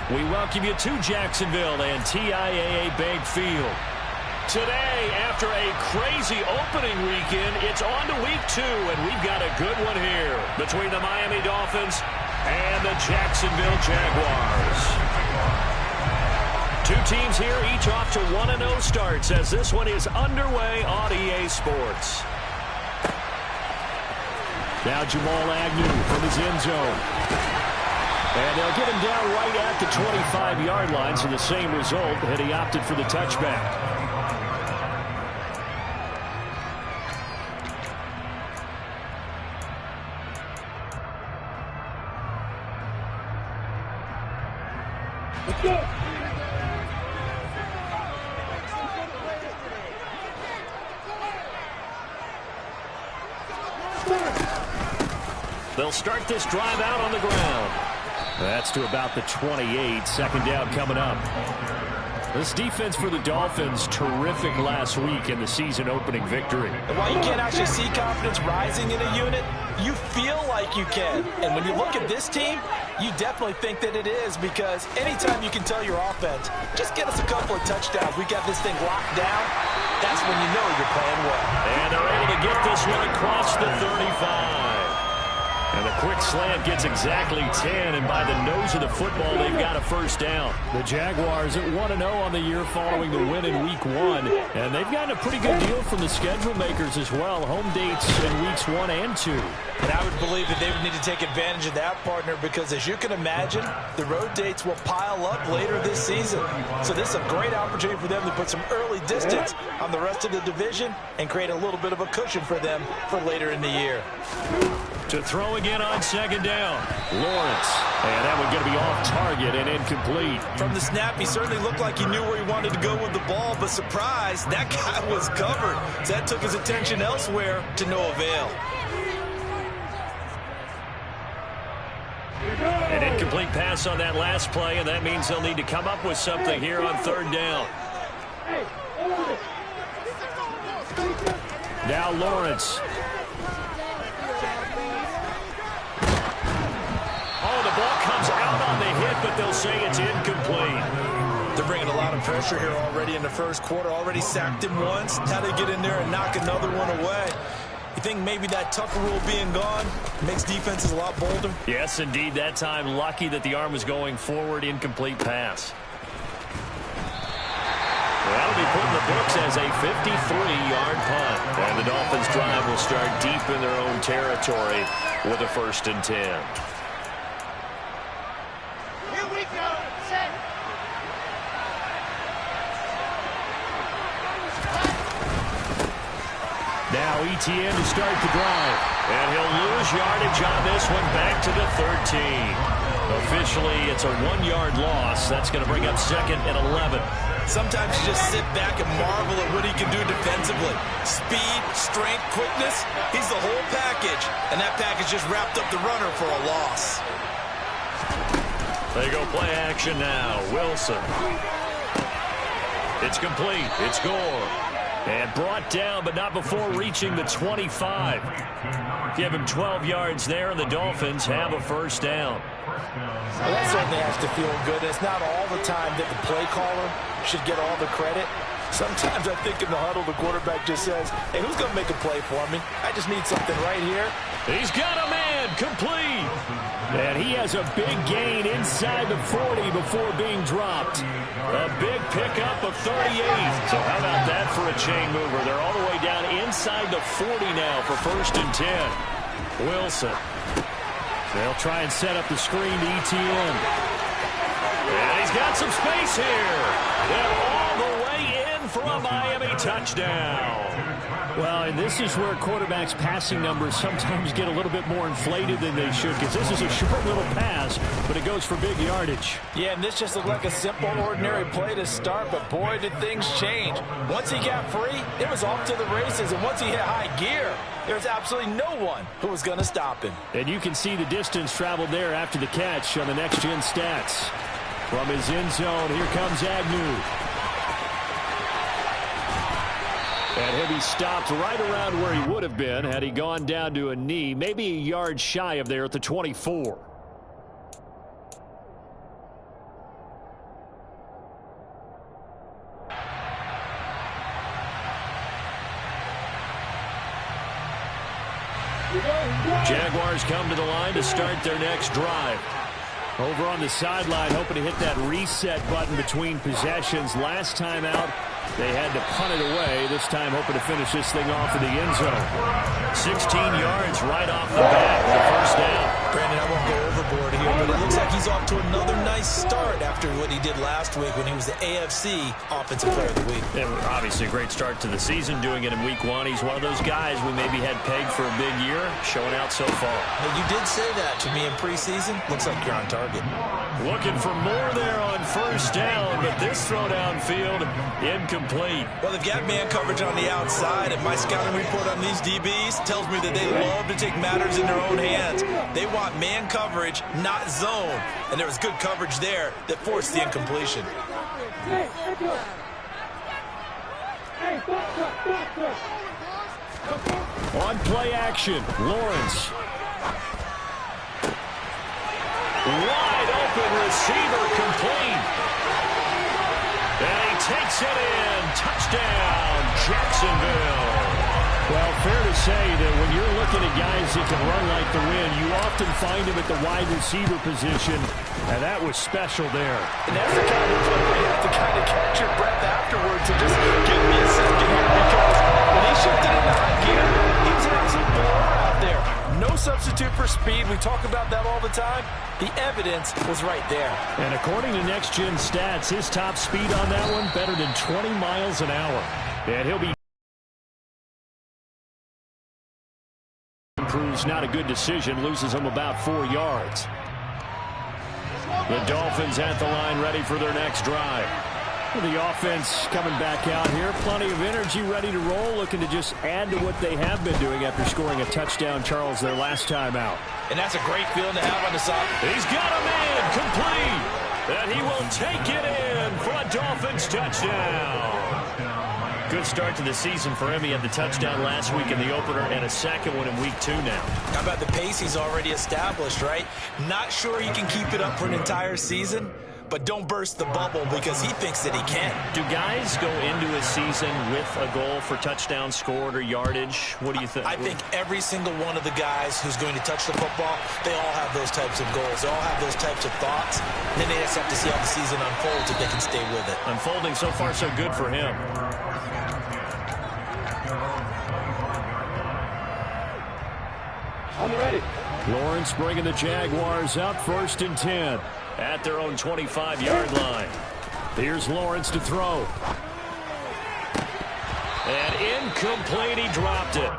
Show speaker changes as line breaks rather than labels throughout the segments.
We welcome you to Jacksonville and TIAA Bank Field. Today, after a crazy opening weekend, it's on to week 2, and we've got a good one here between the Miami Dolphins and the Jacksonville Jaguars. Two teams here, each off to 1-0 starts as this one is underway on EA Sports. Now Jamal Agnew from his end zone. And they'll get him down right at the 25-yard line, so the same result, and he opted for the touchback.
Let's go.
They'll start this drive out on the ground. That's to about the 28. Second down coming up. This defense for the Dolphins, terrific last week in the season opening victory.
And while you can't actually see confidence rising in a unit, you feel like you can. And when you look at this team, you definitely think that it is, because anytime you can tell your offense, just get us a couple of touchdowns, we got this thing locked down, that's when you know you're playing well.
And they're able to get this one across the 35. And the quick slant gets exactly 10, and by the nose of the football, they've got a first down. The Jaguars at 1-0 on the year following the win in Week 1, and they've gotten a pretty good deal from the schedule makers as well. Home dates in Weeks 1 and 2.
And I would believe that they would need to take advantage of that, partner, because as you can imagine, the road dates will pile up later this season. So this is a great opportunity for them to put some early distance on the rest of the division and create a little bit of a cushion for them for later in the year.
To throw again on second down, Lawrence. And that one going to be off target and incomplete.
From the snap, he certainly looked like he knew where he wanted to go with the ball, but surprise, that guy was covered. So that took his attention elsewhere to no avail.
An incomplete pass on that last play, and that means they'll need to come up with something here on third down. Now Lawrence. Oh, the ball comes out on the hit, but they'll say it's incomplete.
They're bringing a lot of pressure here already in the first quarter. Already sacked him once. Now they get in there and knock another one away. You think maybe that Tucker rule being gone makes defenses a lot bolder?
Yes, indeed. That time, lucky that the arm was going forward. Incomplete pass. That'll be put in the books as a 53-yard punt. And the Dolphins' drive will start deep in their own territory with a 1st and 10.
Here we go. Set.
Now ETN to start the drive. And he'll lose yardage on this one, back to the 13. Officially, it's a 1-yard loss. That's going to bring up 2nd and 11.
Sometimes you just sit back and marvel at what he can do defensively. Speed, strength, quickness, he's the whole package. And that package just wrapped up the runner for a loss.
They go play action now. Wilson. It's complete. It's Gore. And brought down, but not before reaching the 25. Give him 12 yards there, and the Dolphins have a first down.
Well, that certainly has to feel good. It's not all the time that the play caller should get all the credit. Sometimes I think in the huddle, the quarterback just says, hey, who's going to make a play for me? I just need something right here.
He's got a man, complete. And he has a big gain inside the 40 before being dropped. A big pickup of 38. So how about that for a chain mover? They're all the way down inside the 40 now for 1st and 10. Wilson. They'll try and set up the screen to ETN. And he's got some space here. And all the way in for a Miami touchdown. Well, and this is where quarterbacks' passing numbers sometimes get a little bit more inflated than they should, because this is a short little pass, but it goes for big yardage.
Yeah, and this just looked like a simple, ordinary play to start, but boy, did things change. Once he got free, it was off to the races, and once he hit high gear, there's absolutely no one who was going to stop him.
And you can see the distance traveled there after the catch on the next-gen stats. From his end zone, here comes Agnew. And he'll be stopped right around where he would have been had he gone down to a knee, maybe a yard shy of there at the 24. Jaguars come to the line to start their next drive. Over on the sideline, hoping to hit that reset button between possessions. Last time out, they had to punt it away. This time, hoping to finish this thing off in the end zone. 16 yards right off the bat for the first down.
Brandon, I won't go overboard here, but it looks like he's off to another nice start after what he did last week when he was the AFC Offensive Player of the Week.
And obviously a great start to the season, doing it in week 1. He's one of those guys we maybe had pegged for a big year, showing out so far.
Well, you did say that to me in preseason. Looks like you're on target.
Looking for more there on first down, but this throw downfield incomplete.
Well, they've got man coverage on the outside, and my scouting report on these DBs tells me that they love to take matters in their own hands. They want man coverage, not zone. And there was good coverage there that forced the incompletion.
On play action, Lawrence. Wide open receiver complete. And he takes it in. Touchdown, Jacksonville. Well, fair to say that when you're looking at guys that can run like the wind, you often find them at the wide receiver position, and that was special there.
And that's the kind of play where you have to kind of catch your breath afterwards and just give me a second here, because when he shifted into high gear, he was an absolute blower out there. No substitute for speed. We talk about that all the time. The evidence was right there.
And according to Next Gen Stats, his top speed on that one, better than 20 miles an hour. And he'll be Cruz, not a good decision, loses him about 4 yards. The Dolphins at the line, ready for their next drive. The offense coming back out here, plenty of energy, ready to roll, looking to just add to what they have been doing after scoring a touchdown, Charles, their last time out.
And that's a great feeling to have on the side.
He's got a man complete, and he will take it in for a Dolphins touchdown. Good start to the season for him. He had the touchdown last week in the opener and a second one in week 2 now.
How about the pace he's already established, right? Not sure he can keep it up for an entire season, but don't burst the bubble because he thinks that he can.
Do guys go into a season with a goal for touchdown scored or yardage? What do you think?
I think every single one of the guys who's going to touch the football, they all have those types of goals. They all have those types of thoughts. And then they just have to see how the season unfolds if they can stay with it.
Unfolding so far so good for him.
I'm ready.
Lawrence bringing the Jaguars up 1st and 10 at their own 25-yard line. Here's Lawrence to throw. And incomplete, he dropped it.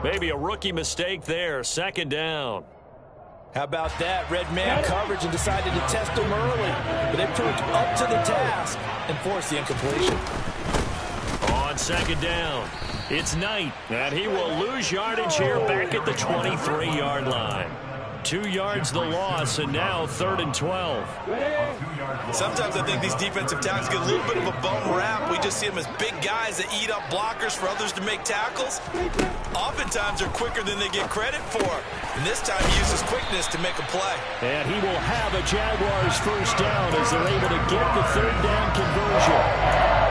Maybe a rookie mistake there, 2nd down.
How about that? Red man coverage and decided to test him early. But they proved up to the task and forced the incompletion.
On 2nd down, it's Knight, and he will lose yardage here back at the 23-yard line. 2 yards the loss, and now 3rd and 12.
Sometimes I think these defensive tackles get a little bit of a bum rap. We just see them as big guys that eat up blockers for others to make tackles. Oftentimes they're quicker than they get credit for. And this time he uses quickness to make a play.
And he will have a Jaguars first down as they're able to get the 3rd down conversion.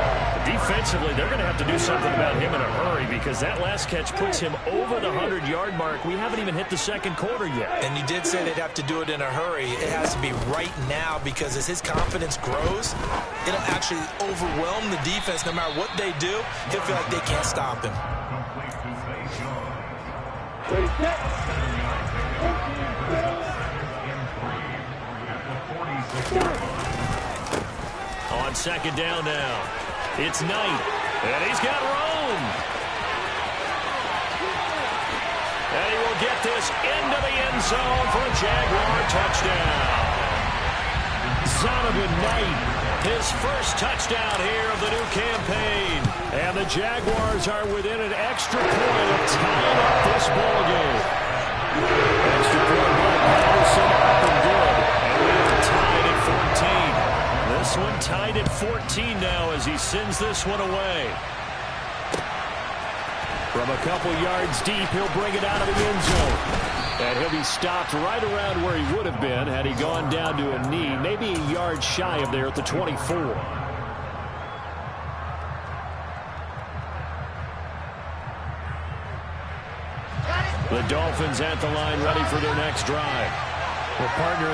Defensively, they're going to have to do something about him in a hurry because that last catch puts him over the 100-yard mark. We haven't even hit the 2nd quarter yet.
And you did say they'd have to do it in a hurry. It has to be right now because as his confidence grows, it'll actually overwhelm the defense. No matter what they do, he'll feel like they can't stop him.
On 2nd down now. It's Knight, and he's got room. And he will get this into the end zone for a Jaguar touchdown. Zonovan Knight, his first touchdown here of the new campaign. And the Jaguars are within an extra point of tying up this ballgame. Extra point by Patterson, up and good. And we are tied at 14. This one tied at 14 now as he sends this one away. From a couple yards deep, he'll bring it out of the end zone. And he'll be stopped right around where he would have been had he gone down to a knee, maybe a yard shy of there at the 24. The Dolphins at the line, ready for their next drive.
Well, partner,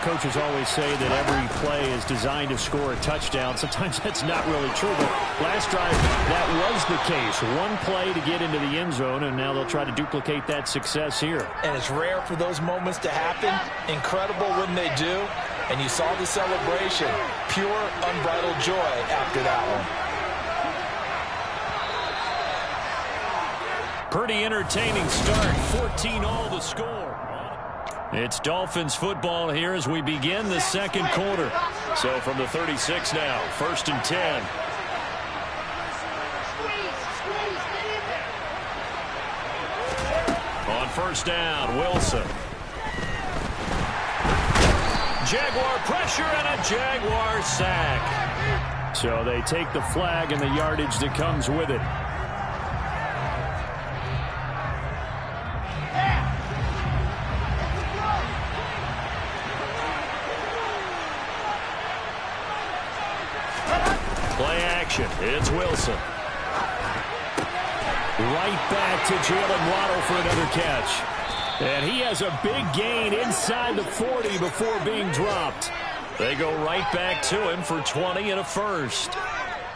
coaches always say that every play is designed to score a touchdown. Sometimes that's not really true, but last drive, that was the case. One play to get into the end zone, and now they'll try to duplicate that success here.
And it's rare for those moments to happen. Incredible when they do. And you saw the celebration. Pure, unbridled joy after that one.
Pretty entertaining start. 14-all the score. It's Dolphins football here as we begin the second quarter. So from the 36 now, 1st and 10. On first down, Wilson. Jaguar pressure and a Jaguar sack. So they take the flag and the yardage that comes with it. Play action. It's Wilson. Right back to Jalen Waddle for another catch. And he has a big gain inside the 40 before being dropped. They go right back to him for 20 and a first.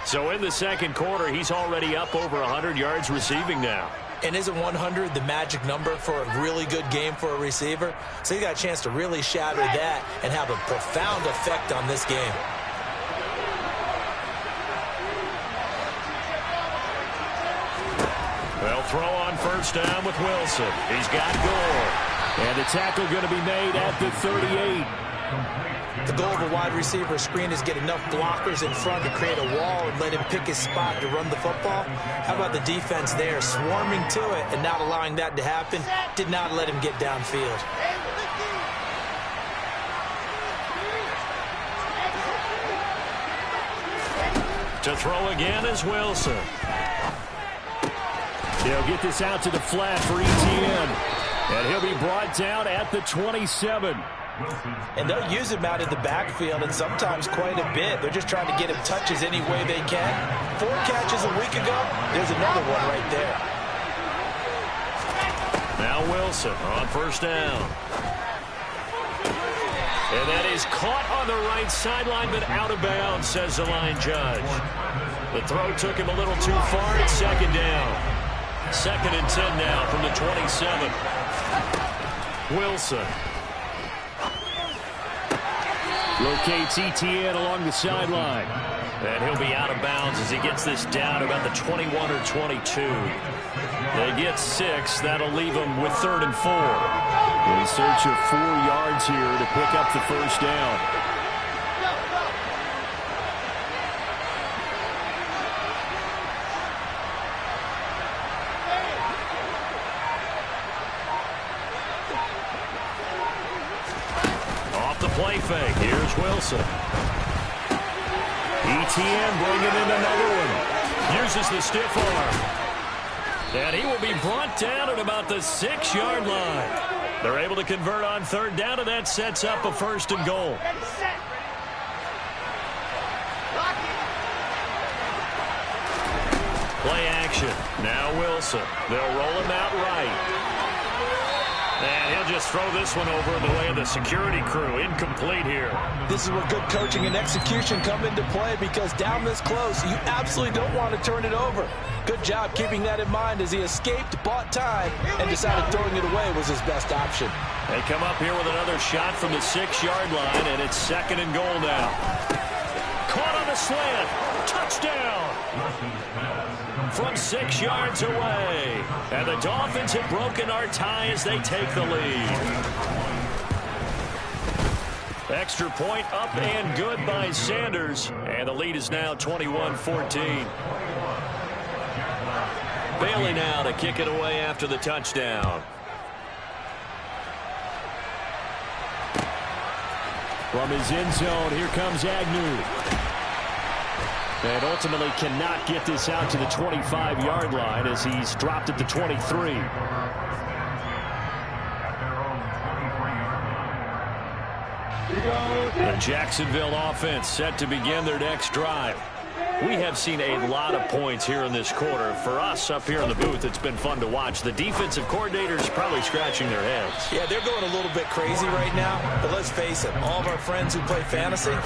So in the second quarter, he's already up over 100 yards receiving now.
And isn't 100 the magic number for a really good game for a receiver? So he got a chance to really shatter that and have a profound effect on this game.
They'll throw on first down with Wilson. He's got Gore. And the tackle going to be made at the 38.
The goal of a wide receiver screen is get enough blockers in front to create a wall and let him pick his spot to run the football. How about the defense there, swarming to it and not allowing that to happen? Did not let him get downfield.
To throw again is Wilson. They'll get this out to the flat for ETN. And he'll be brought down at the 27.
And they'll use him out in the backfield, and sometimes quite a bit. They're just trying to get him touches any way they can. 4 catches a week ago. There's another one right there.
Now Wilson on first down. And that is caught on the right sideline, but out of bounds, says the line judge. The throw took him a little too far. It's second down. 2nd and 10 now from the 27. Wilson. Locates ETN along the sideline. And he'll be out of bounds as he gets this down about the 21 or 22. They get 6. That'll leave them with 3rd and 4. In search of 4 yards here to pick up the first down. Play fake. Here's Wilson. ETN bringing in another one. Uses the stiff arm. And he will be brought down at about the 6-yard line. They're able to convert on 3rd down, and that sets up a 1st and goal. Play action. Now Wilson. They'll roll him out right. And he'll just throw this one over the way of the security crew. Incomplete here.
This is where good coaching and execution come into play, because down this close, you absolutely don't want to turn it over. Good job keeping that in mind as he escaped, bought time, and decided throwing it away was his best option.
They come up here with another shot from the 6-yard line, and it's 2nd and goal now. Caught on the slant. Touchdown. From 6 yards away. And the Dolphins have broken our tie as they take the lead. Extra point up and good by Sanders. And the lead is now 21-14. Bailey now to kick it away after the touchdown. From his end zone, here comes Agnew. And ultimately cannot get this out to the 25-yard line as he's dropped at the 23. The Jacksonville offense set to begin their next drive. We have seen a lot of points here in this quarter. For us up here in the booth, it's been fun to watch. The defensive coordinators probably scratching their heads.
Yeah, they're going a little bit crazy right now, but let's face it, all of our friends who play fantasy,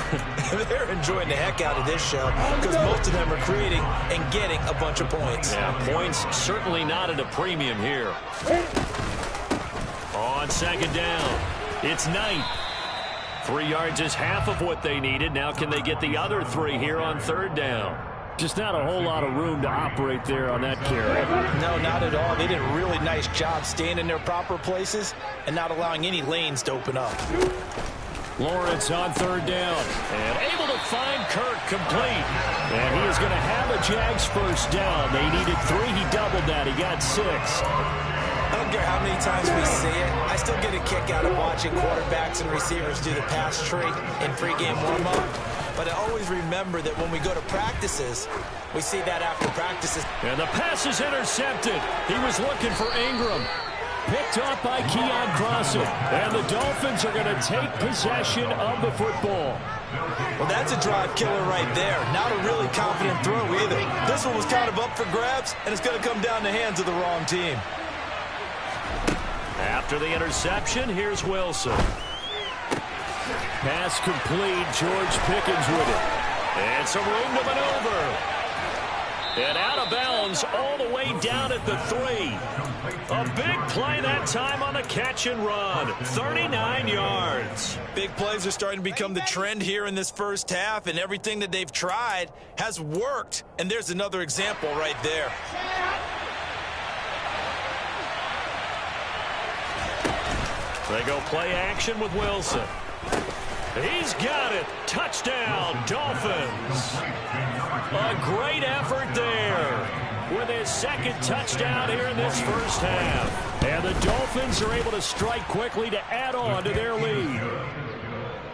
they're enjoying the heck out of this show because most of them are creating and getting a bunch of points.
Yeah, points certainly not at a premium here. On second down, it's Knight. 3 yards is half of what they needed. Now can they get the other 3 here on third down? Just not a whole lot of room to operate there on that carry.
No, not at all. They did a really nice job staying in their proper places and not allowing any lanes to open up.
Lawrence on third down and able to find Kirk complete. And he is going to have a Jags first down. They needed 3. He doubled that. He got 6.
I don't care how many times we see it. I still get a kick out of watching quarterbacks and receivers do the pass tree in pregame warm-up. But I always remember that when we go to practices, we see that after practices.
And the pass is intercepted. He was looking for Ingram. Picked off by Keon Crossen. And the Dolphins are going to take possession of the football.
Well, that's a drive killer right there. Not a really confident throw either. This one was kind of up for grabs, and it's going to come down the hands of the wrong team.
After the interception, here's Wilson. Pass complete. George Pickens with it. And some room to maneuver. And out of bounds all the way down at the 3. A big play that time on the catch and run. 39 yards.
Big plays are starting to become the trend here in this first half, and everything that they've tried has worked. And there's another example right there.
They go play action with Wilson. He's got it. Touchdown, Dolphins. A great effort there with his second touchdown here in this first half. And the Dolphins are able to strike quickly to add on to their lead.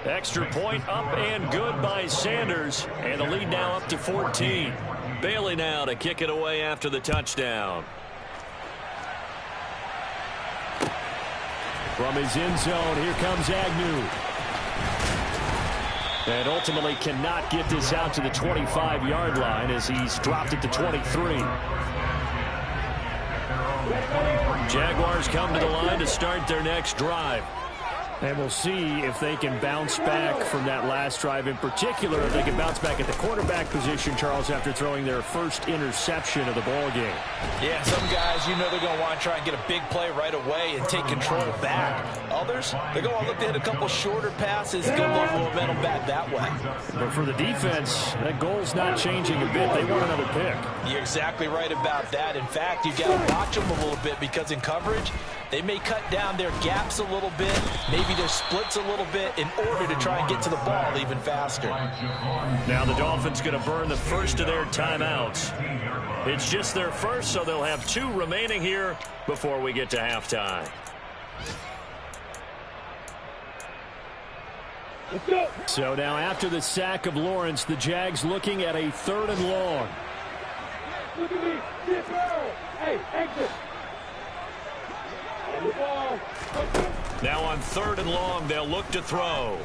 Extra point up and good by Sanders. And the lead now up to 14. Bailey now to kick it away after the touchdown. From his end zone, here comes Agnew. And ultimately cannot get this out to the 25-yard line as he's dropped it to 23. Jaguars come to the line to start their next drive. And we'll see if they can bounce back from that last drive. In particular, if they can bounce back at the quarterback position, Charles, after throwing their first interception of the ball game.
Yeah, some guys, you know they're going to want to try and get a big play right away and take control back. Others, they're going to look to hit a couple shorter passes, get a little momentum back that way.
But for the defense, that goal's not changing a bit. They want another pick.
You're exactly right about that. In fact, you've got to watch them a little bit because in coverage, they may cut down their gaps a little bit, maybe their splits a little bit in order to try and get to the ball even faster.
Now the Dolphins going to burn the first of their timeouts. It's just their first, so they'll have 2 remaining here before we get to halftime. So now after the sack of Lawrence, the Jags looking at a 3rd and long.
Look at me. Hey, exit.
Now on 3rd and long, they'll look to throw.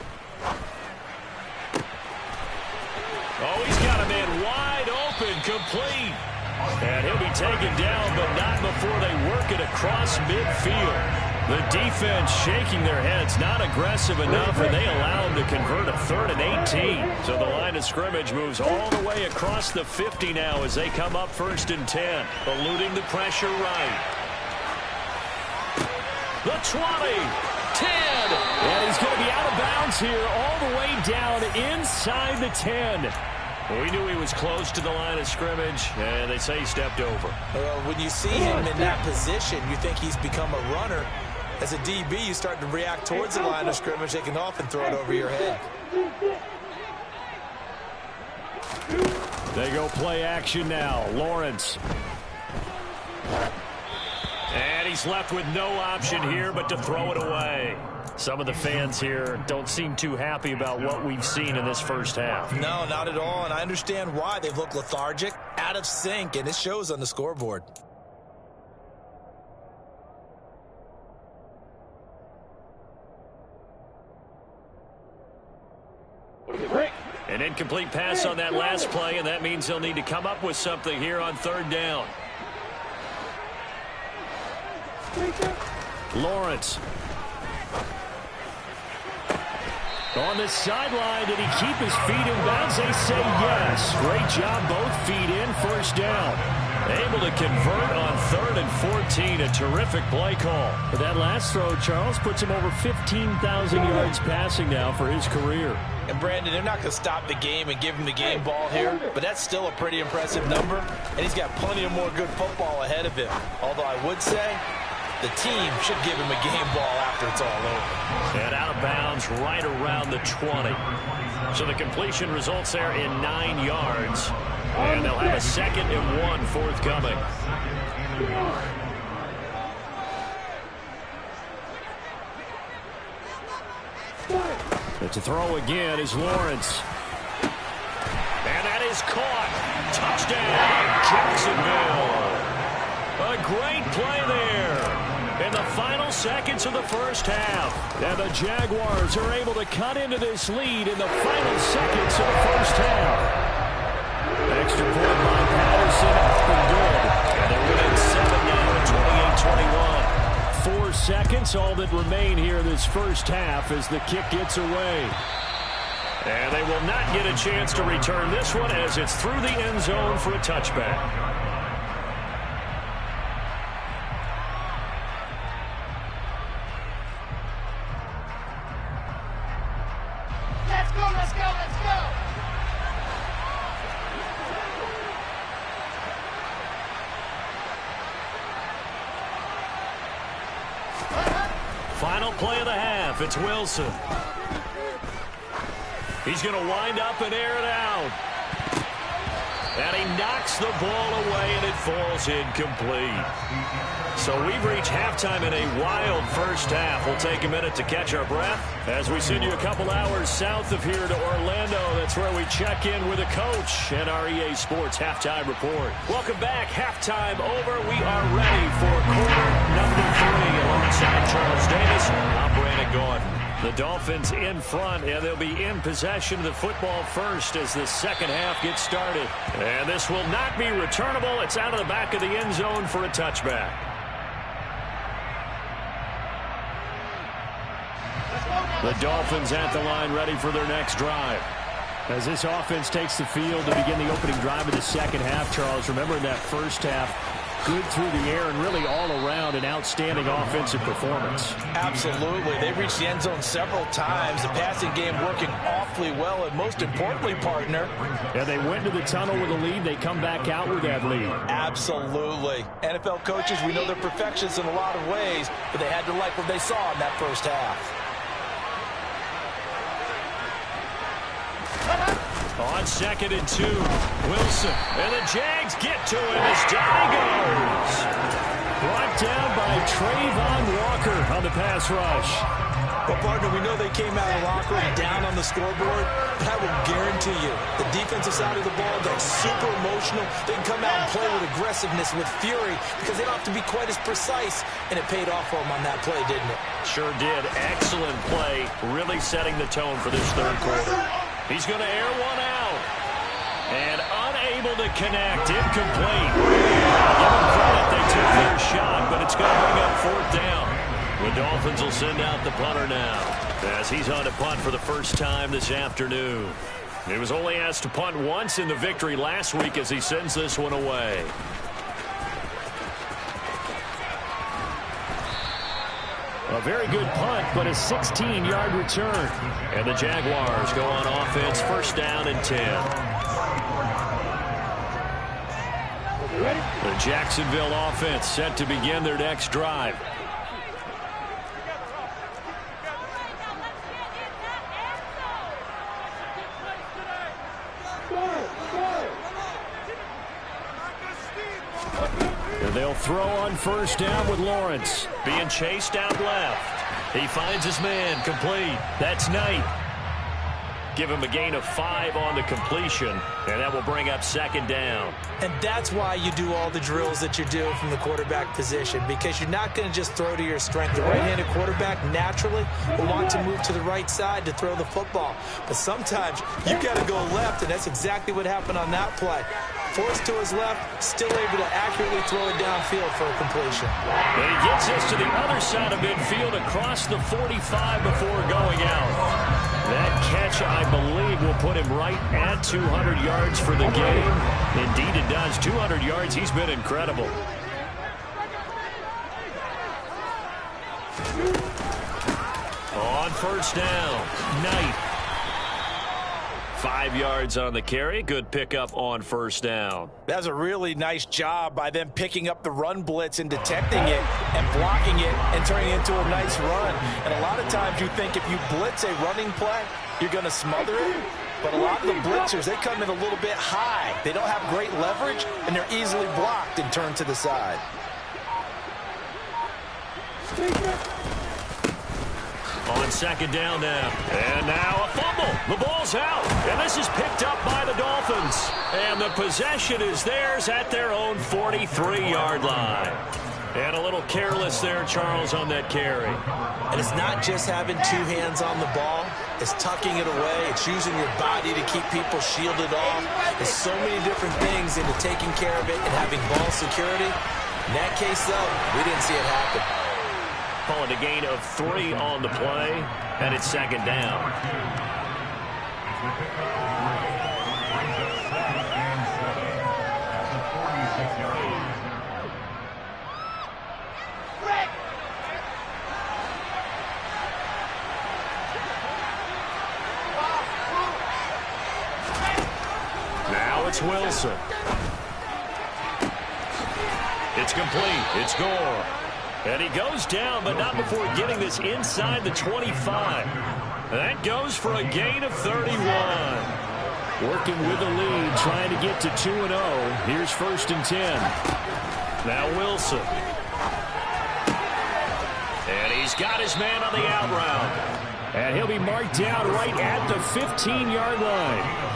Oh, he's got a man wide open, complete. And he'll be taken down, but not before they work it across midfield. The defense shaking their heads, not aggressive enough, and they allow him to convert a 3rd and 18. So the line of scrimmage moves all the way across the 50 now as they come up 1st and 10, eluding the pressure right. The 20, 10, and he's going to be out of bounds here all the way down inside the 10. We knew he was close to the line of scrimmage, and they say he stepped over.
When you see him in that position, you think he's become a runner. As a DB, you start to react towards the line of scrimmage. They can often throw it over your head.
They go play action now. Lawrence. And he's left with no option here but to throw it away. Some of the fans here don't seem too happy about what we've seen in this first half.
No, not at all, and I understand why. They've looked lethargic, out of sync, and it shows on the scoreboard.
An incomplete pass on that last play, and that means they'll need to come up with something here on third down. Lawrence. On the sideline, did he keep his feet in bounds? They say yes. Great job, both feet in, first down. Able to convert on 3rd and 14. A terrific play call. But that last throw, Charles, puts him over 15,000 yards passing now for his career.
And Brandon, they're not going to stop the game and give him the game ball here, but that's still a pretty impressive number, and he's got plenty of more good football ahead of him. Although I would say the team should give him a game ball after it's all over.
And out of bounds right around the 20. So the completion results there in 9 yards. And they'll have a 2nd and 1 forthcoming. But to throw again is Lawrence. And that is caught. Touchdown, Jacksonville. A great play there in the final seconds of the first half. And the Jaguars are able to cut into this lead in the final seconds of the first half. Extra point by Patterson up and good. And they're winning 7 now at 28-21. 4 seconds, all that remain here this first half as the kick gets away. And they will not get a chance to return this one as it's through the end zone for a touchback. Final play of the half. It's Wilson. He's going to wind up and air it out. And he knocks the ball away, and it falls incomplete. So we've reached halftime in a wild first half. We'll take a minute to catch our breath as we send you a couple hours south of here to Orlando. That's where we check in with a coach and our EA Sports Halftime Report. Welcome back. Halftime over. We are ready for quarter number 3 alongside Charles Davis. I'm Brandon Gordon. The Dolphins in front, and they'll be in possession of the football first as the second half gets started. And this will not be returnable. It's out of the back of the end zone for a touchback. The Dolphins at the line ready for their next drive. As this offense takes the field to begin the opening drive of the second half, Charles, remember in that first half, good through the air and really all around an outstanding offensive performance.
Absolutely. They reached the end zone several times. The passing game working awfully well, and most importantly, partner.
Yeah, they went to the tunnel with a lead. They come back out with that lead.
Absolutely. NFL coaches, we know they're perfectionists in a lot of ways, but they had to like what they saw in that first half.
On 2nd and 2, Wilson. And the Jags get to him as down he goes. Brought down by Trayvon Walker on the pass rush.
Well, partner, we know they came out of the locker room down on the scoreboard, but I will guarantee you the defensive side of the ball got super emotional. They can come out and play with aggressiveness, with fury, because they don't have to be quite as precise, and it paid off for them on that play, didn't it?
Sure did. Excellent play, really setting the tone for this third quarter. He's going to air one out. And unable to connect. Incomplete. Give them credit. They took their shot, but it's going to bring up 4th down. The Dolphins will send out the punter now as he's on to punt for the first time this afternoon. He was only asked to punt once in the victory last week as he sends this one away. A very good punt, but a 16-yard return. And the Jaguars go on offense, 1st down and 10. The Jacksonville offense set to begin their next drive. They'll throw on 1st down with Lawrence. Being chased out left. He finds his man complete. That's Knight. give him a gain of 5 on the completion, and that will bring up second down.
And that's why you do all the drills that you do from the quarterback position, because you're not going to just throw to your strength. The right-handed quarterback naturally will want to move to the right side to throw the football. But sometimes you got to go left, and that's exactly what happened on that play. Forced to his left, still able to accurately throw it downfield for a completion.
And he gets us to the other side of midfield across the 45 before going out. That catch, I believe, will put him right at 200 yards for the game. Indeed it does. 200 yards. He's been incredible. On first down, Knight. 5 yards on the carry. Good pickup on first down.
That was a really nice job by them picking up the run blitz and detecting it and blocking it and turning it into a nice run. And a lot of times you think if you blitz a running play, you're going to smother it. But a lot of the blitzers, they come in a little bit high. They don't have great leverage, and they're easily blocked and turned to the side.
On second down now. And now a fumble. The ball's out. And this is picked up by the Dolphins. And the possession is theirs at their own 43-yard line. And a little careless there, Charles, on that carry.
And it's not just having 2 hands on the ball. It's tucking it away. It's using your body to keep people shielded off. There's so many different things into taking care of it and having ball security. In that case, though, we didn't see it happen.
Calling a gain of 3 on the play, and it's second down. Now it's Wilson. It's complete. It's Gore. And he goes down, but not before getting this inside the 25. That goes for a gain of 31. Working with the lead, trying to get to 2-0. Here's first and 10. Now Wilson. And he's got his man on the out route. And he'll be marked down right at the 15-yard line.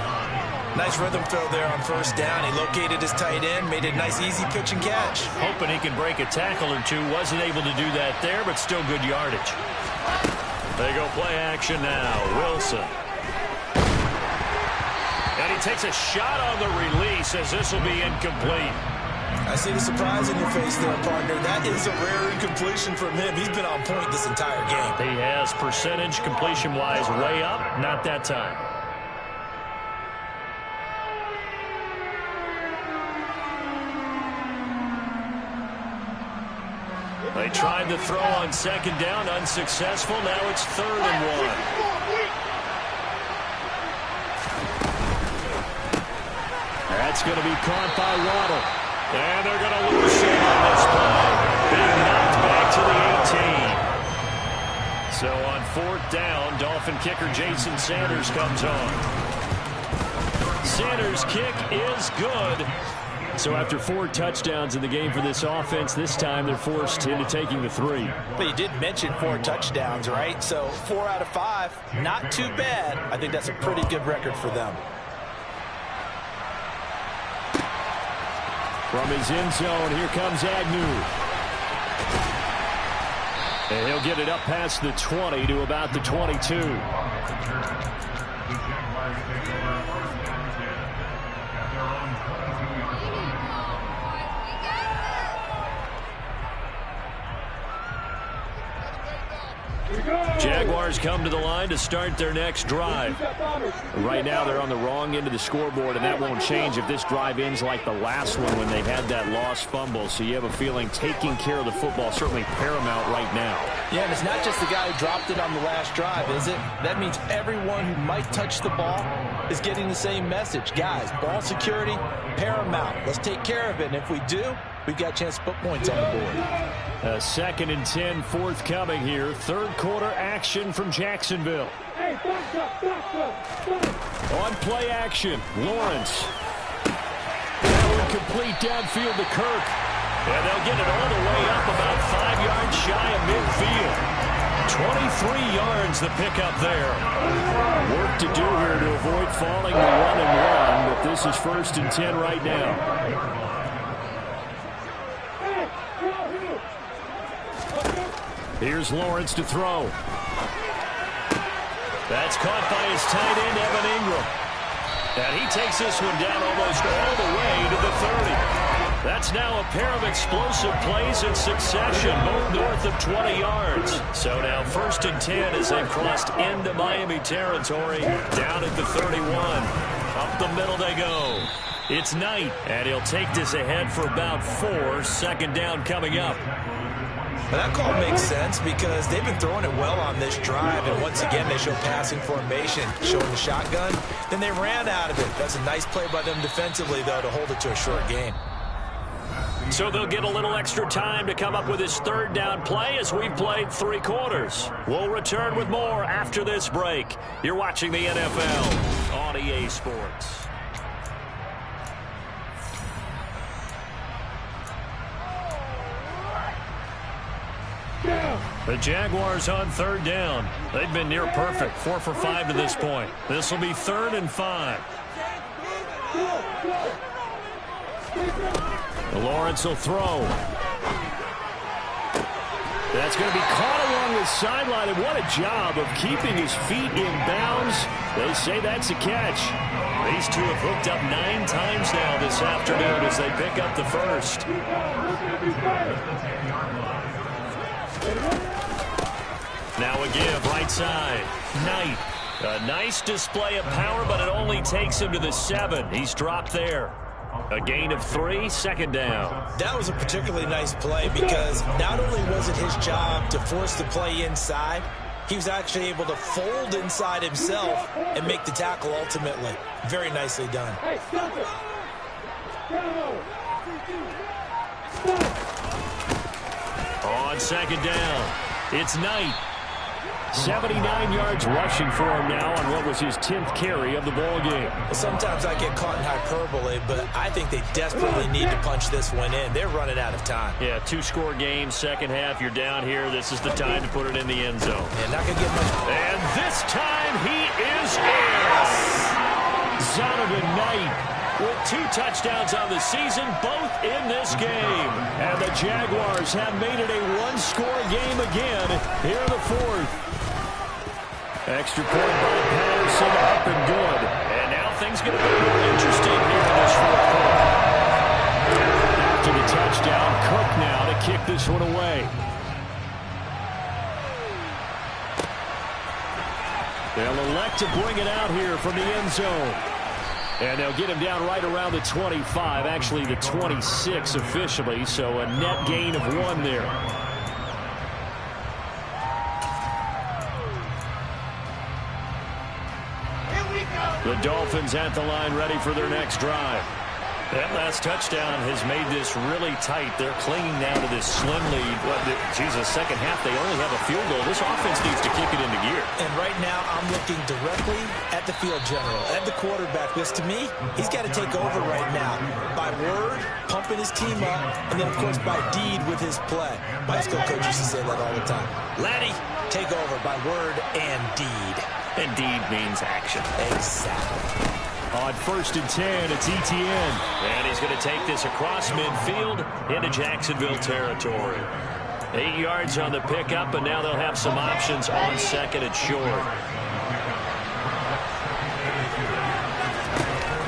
Nice rhythm throw there on first down. He located his tight end, made a nice easy pitch and catch.
Hoping he can break a tackle or two. Wasn't able to do that there, but still good yardage. They go play action now. Wilson. And he takes a shot on the release as this will be incomplete.
I see the surprise in your face there, partner. That is a rare incompletion from him. He's been on point this entire game.
He has percentage completion-wise way up. Not that time. They tried to throw on second down, unsuccessful. Now it's 3rd and 1. That's going to be caught by Waddle. And they're going to lose him on this play. Being knocked back to the 18. So on 4th down, Dolphin kicker Jason Sanders comes on. Sanders' kick is good. So after 4 touchdowns in the game for this offense, this time they're forced into taking the 3.
But you did mention 4 touchdowns, right? So 4 out of 5, not too bad. I think that's a pretty good record for them.
From his end zone, here comes Agnew. And he'll get it up past the 20 to about the 22. Jaguars come to the line to start their next drive. Right now they're on the wrong end of the scoreboard, and that won't change if this drive ends like the last one when they had that lost fumble. So you have a feeling taking care of the football certainly paramount right now.
Yeah, and it's not just the guy who dropped it on the last drive, is it? That means everyone who might touch the ball is getting the same message. Guys, ball security, paramount. Let's take care of it, and if we do, we've got a chance to put points on the board.
2nd and 10 forthcoming here. 3rd quarter action from Jacksonville. On play action, Lawrence. That one complete downfield to Kirk. And they'll get it all the way up about 5 yards shy of midfield.
23 yards the pickup there.
Work to do here to avoid falling to 1-1, but this is 1st and 10 right now. Here's Lawrence to throw.
That's caught by his tight end, Evan Ingram. And he takes this one down almost all the way to the 30. That's now a pair of explosive plays in succession, both north of 20 yards. So now 1st and 10 as they've crossed into Miami territory, down at the 31. Up the middle they go. It's Knight, and he'll take this ahead for about 4. 2nd down coming up.
Well, that call makes sense because they've been throwing it well on this drive, and once again they show passing formation, showing the shotgun. Then they ran out of it. That's a nice play by them defensively, though, to hold it to a short gain.
So they'll get a little extra time to come up with his 3rd down play as we've played 3 quarters. We'll return with more after this break. You're watching the NFL on EA Sports. The Jaguars on 3rd down. They've been near perfect, 4 for 5 to this point. This will be 3rd and 5. Lawrence will throw. That's going to be caught along the sideline, and what a job of keeping his feet in bounds. They say that's a catch. These two have hooked up 9 times now this afternoon as they pick up the 1st. Now a give, right side. Knight. A nice display of power, but it only takes him to the 7. He's dropped there. A gain of 3, 2nd down.
That was a particularly nice play because not only was it his job to force the play inside, he was actually able to fold inside himself and make the tackle ultimately. Very nicely done.
On 2nd down, it's Knight. 79 yards rushing for him now on what was his 10th carry of the ball game.
Well, sometimes I get caught in hyperbole, but I think they desperately need to punch this one in. They're running out of time.
Yeah, 2-score game, 2nd half. You're down here. This is the time to put it in the end zone.
Yeah, not going to get much.
And this time he is in. Zonovan Knight with 2 touchdowns on the season, both in this game. And the Jaguars have made it a 1-score game again here in the 4th. Extra point by Patterson, up and good. And now things get a bit more interesting here in this 4th quarter. After the touchdown, Cook now to kick this one away. They'll elect to bring it out here from the end zone. And they'll get him down right around the 25, actually the 26 officially, so a net gain of 1 there. The Dolphins at the line ready for their next drive. That last touchdown has made this really tight. They're clinging now to this slim lead. Jesus, 2nd half, they only have a field goal. This offense needs to kick it into gear.
And right now, I'm looking directly at the field general, at the quarterback. Because to me, he's got to take over right now. By word, pumping his team up, and then, of course, by deed with his play. My school coach used to say that all the time. Laddie, take over by word and deed.
And deed means action.
Exactly.
On 1st and 10, it's Etienne. And he's going to take this across midfield into Jacksonville territory. 8 yards on the pickup, and now they'll have some options on 2nd and short.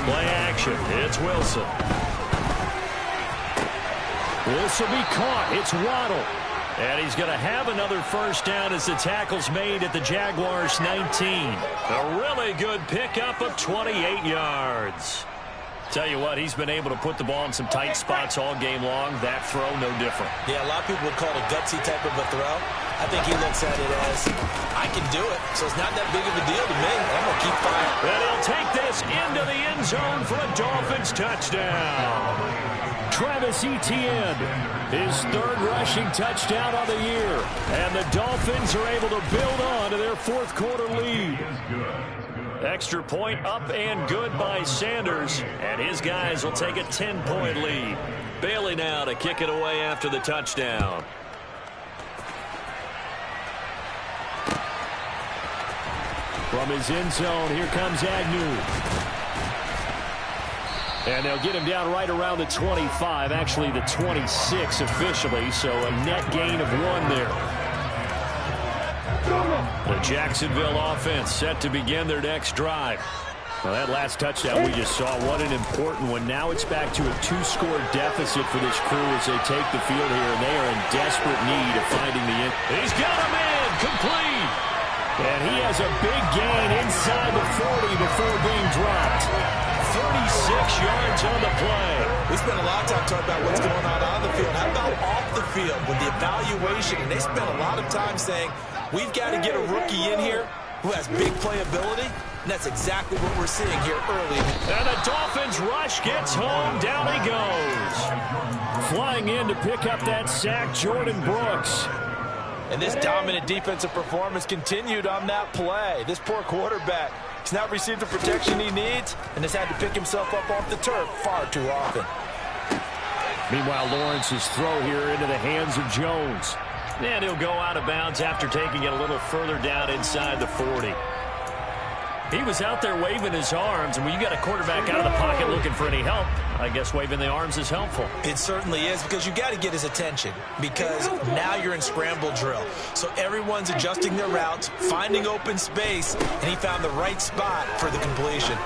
Play action. It's Wilson. This will be caught. It's Waddle. And he's going to have another 1st down as the tackle's made at the Jaguars' 19. A really good pickup of 28 yards. Tell you what, he's been able to put the ball in some tight spots all game long. That throw, no different.
Yeah, a lot of people would call it a gutsy type of a throw. I think he looks at it as, I can do it, so it's not that big of a deal to me. I'm going to keep firing.
And he'll take this into the end zone for a Dolphins touchdown. Travis Etienne, his 3rd rushing touchdown on the year. And the Dolphins are able to build on to their 4th quarter lead. Extra point up and good by Sanders. And his guys will take a 10-point lead. Bailey now to kick it away after the touchdown.
From his end zone, here comes Agnew. And they'll get him down right around the 25, actually the 26 officially, so a net gain of 1 there. The Jacksonville offense set to begin their next drive. Well, that last touchdown we just saw, what an important one. Now it's back to a 2-score deficit for this crew as they take the field here, and they are in desperate need of finding the end.
He's got him in, complete. And he has a big gain inside the 40 before being dropped. 36 yards on the play.
We spent a lot of time talking about what's going on the field. How about off the field with the evaluation? And they spent a lot of time saying, we've got to get a rookie in here who has big playability. And that's exactly what we're seeing here early.
And the Dolphins rush gets home. Down he goes.
Flying in to pick up that sack, Jordan Brooks.
And this dominant defensive performance continued on that play. This poor quarterback has not received the protection he needs and has had to pick himself up off the turf far too often.
Meanwhile, Lawrence's throw here into the hands of Jones.
And he'll go out of bounds after taking it a little further down inside the 40. He was out there waving his arms, and when you got a quarterback out of the pocket looking for any help, I guess waving the arms is helpful.
It certainly is, because you got to get his attention, because now you're in scramble drill. So everyone's adjusting their routes, finding open space, and he found the right spot for the completion.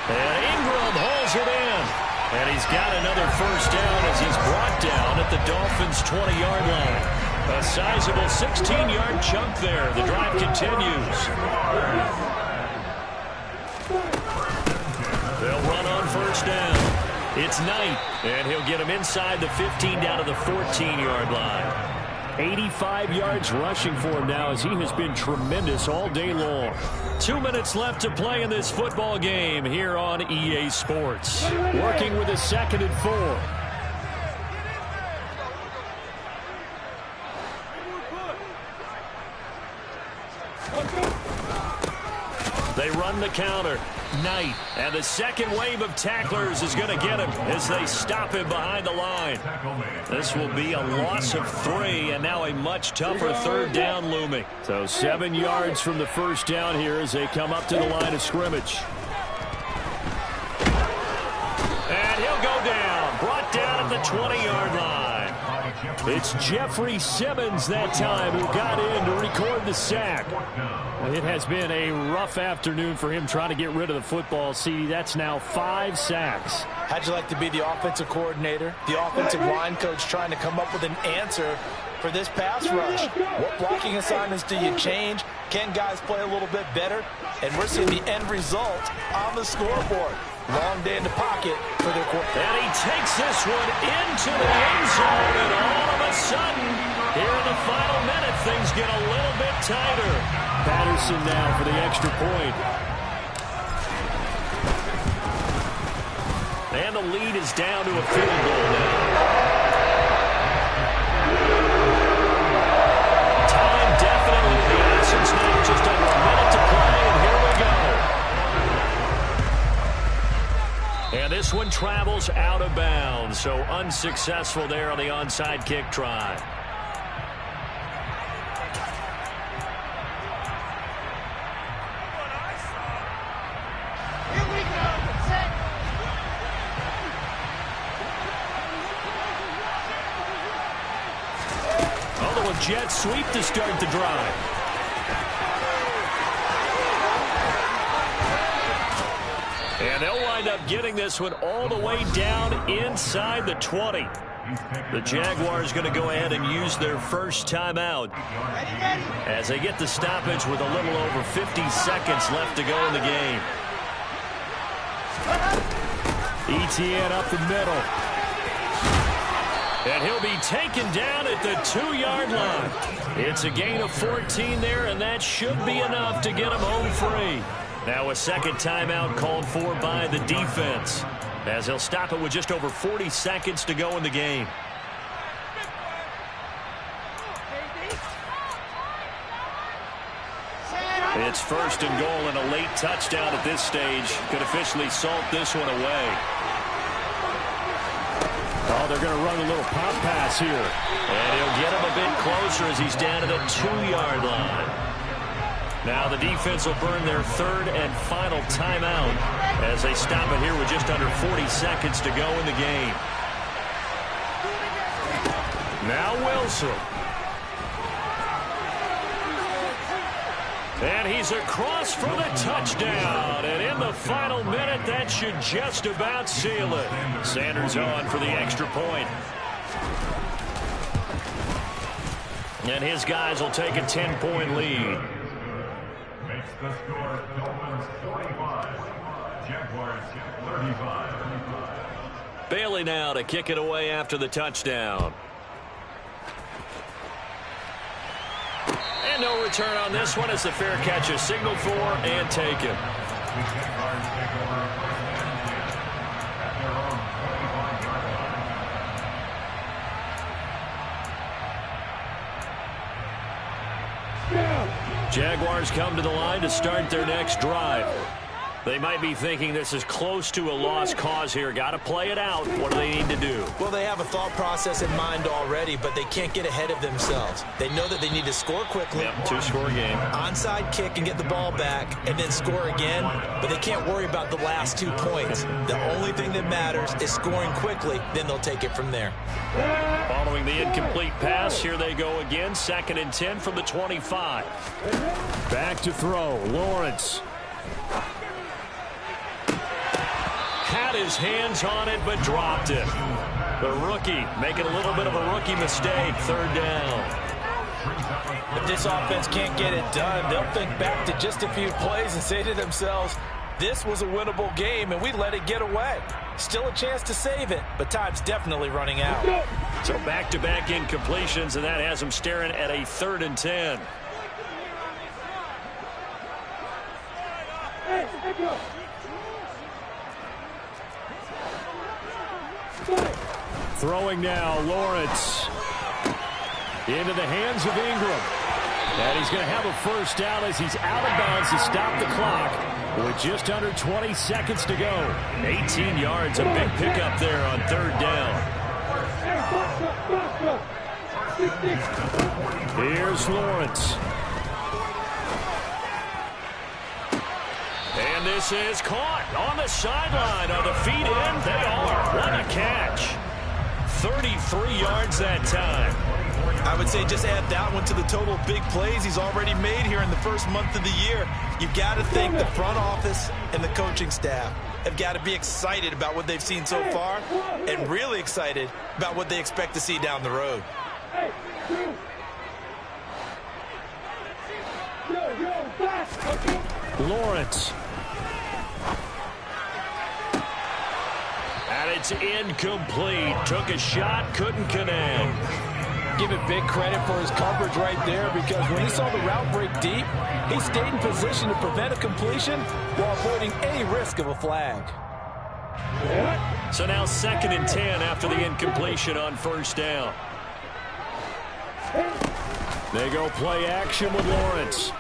And Ingram holds it in. And he's got another first down as he's brought down at the Dolphins' 20-yard line. A sizable 16-yard chunk there. The drive continues. They'll run on first down. It's Knight, and he'll get him inside the 15 down to the 14-yard line.
85 yards rushing for him now as he has been tremendous all day long.
2 minutes left to play in this football game here on EA Sports.
Working with a 2nd and 4.
They run the counter. Knight. And the second wave of tacklers is going to get him as they stop him behind the line. This will be a loss of 3, and now a much tougher 3rd down looming.
So 7 yards from the first down here as they come up to the line of scrimmage.
And he'll go down. Brought down at the 20-yard line.
It's Jeffrey Simmons that time who got in to record the sack. Well, it has been a rough afternoon for him trying to get rid of the football. See, that's now 5 sacks.
How'd you like to be the offensive coordinator, the offensive line coach trying to come up with an answer for this pass rush? What blocking assignments do you change? Can guys play a little bit better? And we're seeing the end result on the scoreboard. Long day in the pocket for their quarterback.
And he takes this one into the end zone, and all of a sudden, here in the final minute, things get a little bit tighter.
Patterson now for the extra point.
And the lead is down to a field goal now. Time definitely the essence now, just under a minute to play, and here we go. And this one travels out of bounds, so unsuccessful there on the onside kick try. Although a jet sweep to start the drive. And they'll wind up getting this one all the way down inside the 20. The Jaguars going to go ahead and use their first timeout as they get the stoppage with a little over 50 seconds left to go in the game.
ETN up the middle.
And he'll be taken down at the 2-yard line. It's a gain of 14 there, and that should be enough to get him home free. Now a second timeout called for by the defense, as they'll stop it with just over 40 seconds to go in the game. It's 1st and goal, and a late touchdown at this stage could officially salt this one away.
Oh, they're going to run a little pop pass here.
And he'll get him a bit closer as he's down to the 2-yard line. Now the defense will burn their third and final timeout as they stop it here with just under 40 seconds to go in the game. Now Wilson. And he's across for the touchdown. And in the final minute, that should just about seal it. Sanders on for the extra point. And his guys will take a 10-point lead.
Makes the score Dolphins 45, Jaguars 35.
Bailey now to kick it away after the touchdown. And no return on this one as the fair catch is signaled for and taken. Jaguars come to the line to start their next drive. They might be thinking this is close to a lost cause here. Got to play it out. What do they need to do?
Well, they have a thought process in mind already, but they can't get ahead of themselves. They know that they need to score quickly.
Yep, two-score game.
Onside kick and get the ball back and then score again, but they can't worry about the last 2 points. The only thing that matters is scoring quickly, then they'll take it from there.
Following the incomplete pass, here they go again. 2nd and 10 from the 25.
Back to throw, Lawrence.
Had his hands on it, but dropped it. The rookie making a little bit of a rookie mistake. 3rd down.
If this offense can't get it done, they'll think back to just a few plays and say to themselves, this was a winnable game, and we let it get away. Still a chance to save it, but time's definitely running out.
So back-to-back incompletions, and that has them staring at a 3rd and 10.
Throwing now, Lawrence. Into the hands of Ingram. And he's going to have a first down as he's out of bounds to stop the clock with just under 20 seconds to go.
18 yards, a big pickup there on 3rd down.
Here's Lawrence.
And this is caught on the sideline. Are the feet in? They are. What a catch. 33 yards that time.
I would say just add that one to the total big plays he's already made here in the first month of the year. You've got to think the front office and the coaching staff have got to be excited about what they've seen so far and really excited about what they expect to see down the road.
Lawrence.
And it's incomplete. Took a shot, couldn't connect.
Give it big credit for his coverage right there, because when he saw the route break deep, he stayed in position to prevent a completion while avoiding any risk of a flag.
So now 2nd and 10 after the incompletion on 1st down.
They go play action with Lawrence.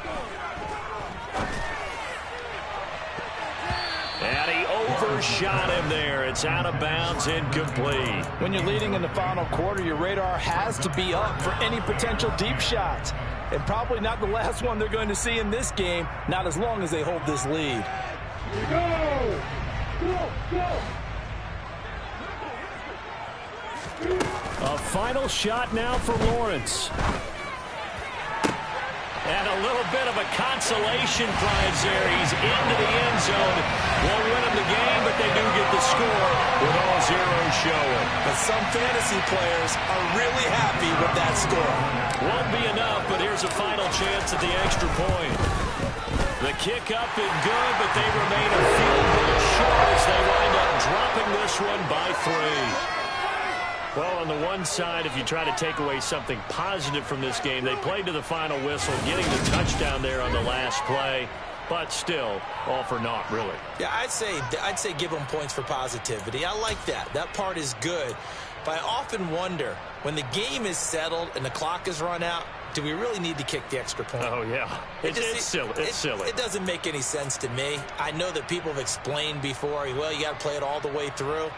And he overshot him there. It's out of bounds, incomplete.
When you're leading in the final quarter, your radar has to be up for any potential deep shots. And probably not the last one they're going to see in this game, not as long as they hold this lead.
Go! Go! Go!
A final shot now for Lawrence.
And a little bit of a consolation prize there. He's into the end zone. Won't win him the game, but they do get the score with all zeros showing.
But some fantasy players are really happy with that score.
Won't be enough, but here's a final chance at the extra point. The kick up and good, but they remain a field goal short as they wind up dropping this one by 3. Well, on the one side, if you try to take away something positive from this game, they played to the final whistle, getting the touchdown there on the last play, but still, all for naught, really.
Yeah, I'd say give them points for positivity. I like that. That part is good. But I often wonder, when the game is settled and the clock is run out, do we really need to kick the extra point?
Oh, yeah. It's silly. It's silly.
It doesn't make any sense to me. I know that people have explained before, well, you got to play it all the way through.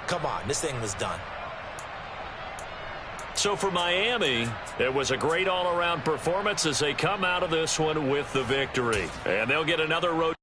Come on, this thing was done.
So for Miami, it was a great all-around performance as they come out of this one with the victory. And they'll get another road.